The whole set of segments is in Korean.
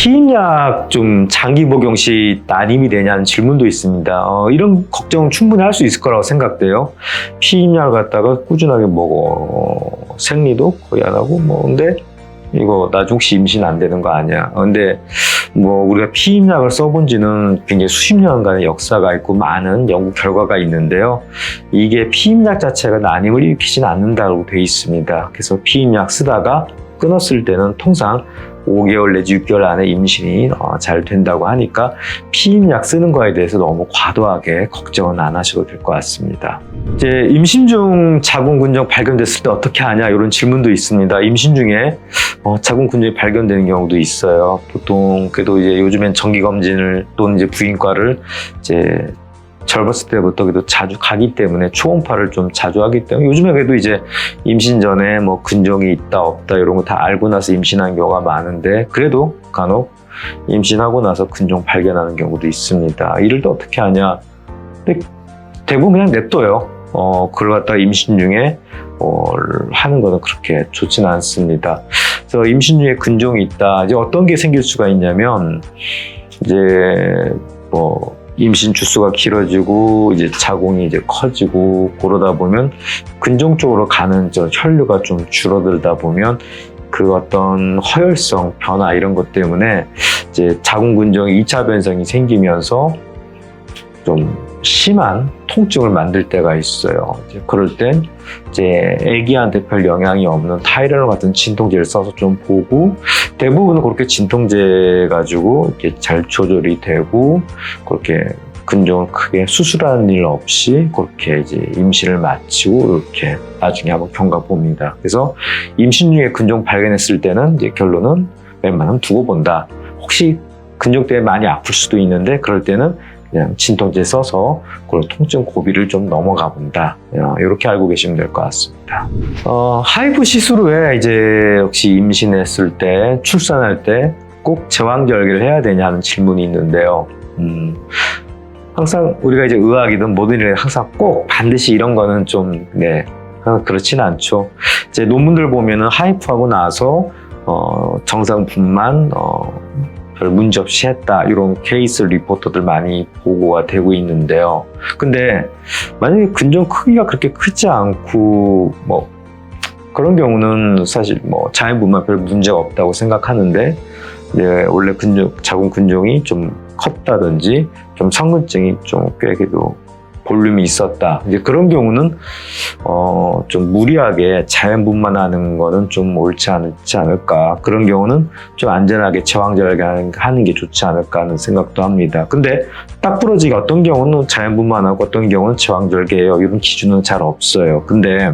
피임약 좀 장기 복용 시 난임이 되냐는 질문도 있습니다. 이런 걱정은 충분히 할 수 있을 거라고 생각돼요. 피임약을 갖다가 꾸준하게 먹어. 생리도 거의 안 하고, 근데 이거 나중 혹시 임신 안 되는 거 아니야. 근데 우리가 피임약을 써본 지는 굉장히 수십 년간의 역사가 있고 많은 연구 결과가 있는데요. 이게 피임약 자체가 난임을 일으키지는 않는다고 돼 있습니다. 그래서 피임약 쓰다가 끊었을 때는 통상 5개월 내지 6개월 안에 임신이 잘 된다고 하니까 피임약 쓰는 거에 대해서 너무 과도하게 걱정은 안 하셔도 될 것 같습니다. 이제 임신 중 자궁근종 발견됐을 때 어떻게 하냐 이런 질문도 있습니다. 임신 중에 자궁근종이 발견되는 경우도 있어요. 보통 그래도 이제 요즘엔 정기검진을 또는 이제 부인과를 이제 젊었을 때부터 그래도 자주 가기 때문에 초음파를 좀 자주 하기 때문에 요즘에 그래도 이제 임신 전에 근종이 있다 없다 이런 거 다 알고 나서 임신하는 경우가 많은데 그래도 간혹 임신하고 나서 근종 발견하는 경우도 있습니다. 이를 또 어떻게 하냐? 근데 대부분 그냥 냅둬요. 그걸 갖다가 임신 중에 하는 거는 그렇게 좋지는 않습니다. 그래서 임신 중에 근종이 있다. 이제 어떤 게 생길 수가 있냐면 이제 임신 주수가 길어지고 이제 자궁이 이제 커지고 그러다 보면 근종 쪽으로 가는 혈류가 좀 줄어들다 보면 그 어떤 허혈성 변화 이런 것 때문에 이제 자궁근종의 2차 변성이 생기면서 좀 심한 통증을 만들 때가 있어요. 이제 그럴 땐 이제 아기한테 별 영향이 없는 타이레놀 같은 진통제를 써서 좀 보고 대부분은 그렇게 진통제 가지고 이렇게 잘 조절이 되고 그렇게 근종을 크게 수술하는 일 없이 그렇게 이제 임신을 마치고 이렇게 나중에 한번 경과 봅니다. 그래서 임신 중에 근종 발견했을 때는 이제 결론은 웬만하면 두고 본다. 혹시 근종 때문에 많이 아플 수도 있는데 그럴 때는 그냥 진통제 써서 그런 통증 고비를 좀 넘어가 본다. 이렇게 알고 계시면 될 것 같습니다. 하이프 시술 후에 이제 역시 임신했을 때, 출산할 때 꼭 제왕절개를 해야 되냐 하는 질문이 있는데요. 항상 우리가 이제 의학이든 뭐든 일에 항상 꼭 반드시 이런 거는 좀, 그렇진 않죠. 이제 논문들 보면은 하이프하고 나서, 정상 분만, 별 문제 없이 했다 이런 케이스 리포터들 많이 보고가 되고 있는데요. 근데 만약에 근종 크기가 그렇게 크지 않고 그런 경우는 사실 자연분만 별 문제가 없다고 생각하는데 원래 자궁 근종이 좀 컸다든지 좀 성근증이 좀 꽤 그래도 볼륨이 있었다. 이제 그런 경우는 좀 무리하게 자연분만하는 거는 좀 옳지 않지 않을까. 그런 경우는 좀 안전하게 제왕절개 하는 게 좋지 않을까 하는 생각도 합니다. 근데 딱 부러지게 어떤 경우는 자연분만하고 어떤 경우는 제왕절개예요. 이런 기준은 잘 없어요. 근데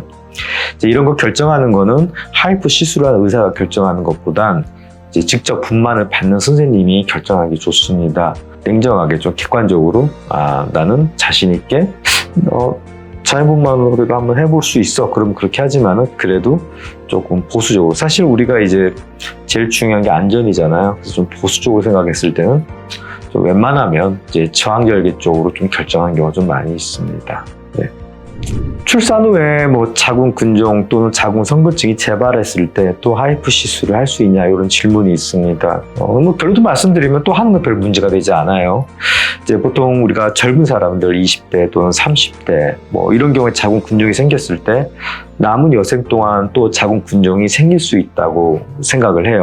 이제 이런 거 결정하는 거는 하이프 시술하는 의사가 결정하는 것보단 이제 직접 분만을 받는 선생님이 결정하기 좋습니다. 냉정하게 좀 객관적으로 나는 자신 있게 자연분만으로 그래도 한번 해볼 수 있어. 그럼 그렇게 하지만은 그래도 조금 보수적으로 사실 우리가 이제 제일 중요한 게 안전이잖아요. 그래서 좀 보수적으로 생각했을 때는 좀 웬만하면 이제 제왕절개 쪽으로 좀 결정하는 경우가 좀 많이 있습니다. 네. 출산 후에 자궁 근종 또는 자궁 성근증이 재발했을 때 또 하이프 시술을 할 수 있냐 이런 질문이 있습니다. 결론도 말씀드리면 또 하는 건 별 문제가 되지 않아요. 이제 보통 우리가 젊은 사람들 20대 또는 30대 이런 경우에 자궁 근종이 생겼을 때 남은 여생 동안 또 자궁 근종이 생길 수 있다고 생각을 해요.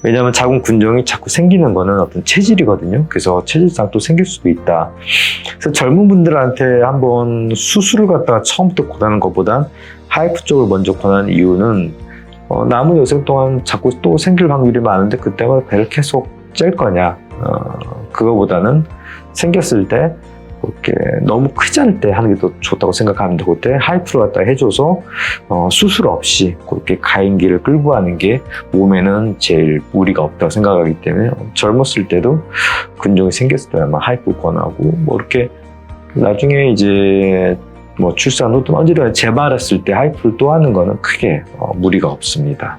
왜냐하면 자궁 근종이 자꾸 생기는 거는 어떤 체질이거든요. 그래서 체질상 또 생길 수도 있다. 그래서 젊은 분들한테 한번 수술을 갖다가 처음부터 권하는 것보단 하이프 쪽을 먼저 권하는 이유는 남은 여생 동안 자꾸 또 생길 확률이 많은데 그때마다 배를 계속 짤 거냐. 그거보다는 생겼을 때 그렇게 너무 크지 않을 때 하는 게 더 좋다고 생각하는데 그때 하이프를 갖다 해줘서 수술 없이 그렇게 가임기를 끌고 가는 게 몸에는 제일 무리가 없다고 생각하기 때문에 젊었을 때도 근종이 생겼을 때 아마 하이프 권하고 이렇게 나중에 이제 출산 후도 언제든 재발했을 때 하이프를 또 하는 거는 크게 무리가 없습니다.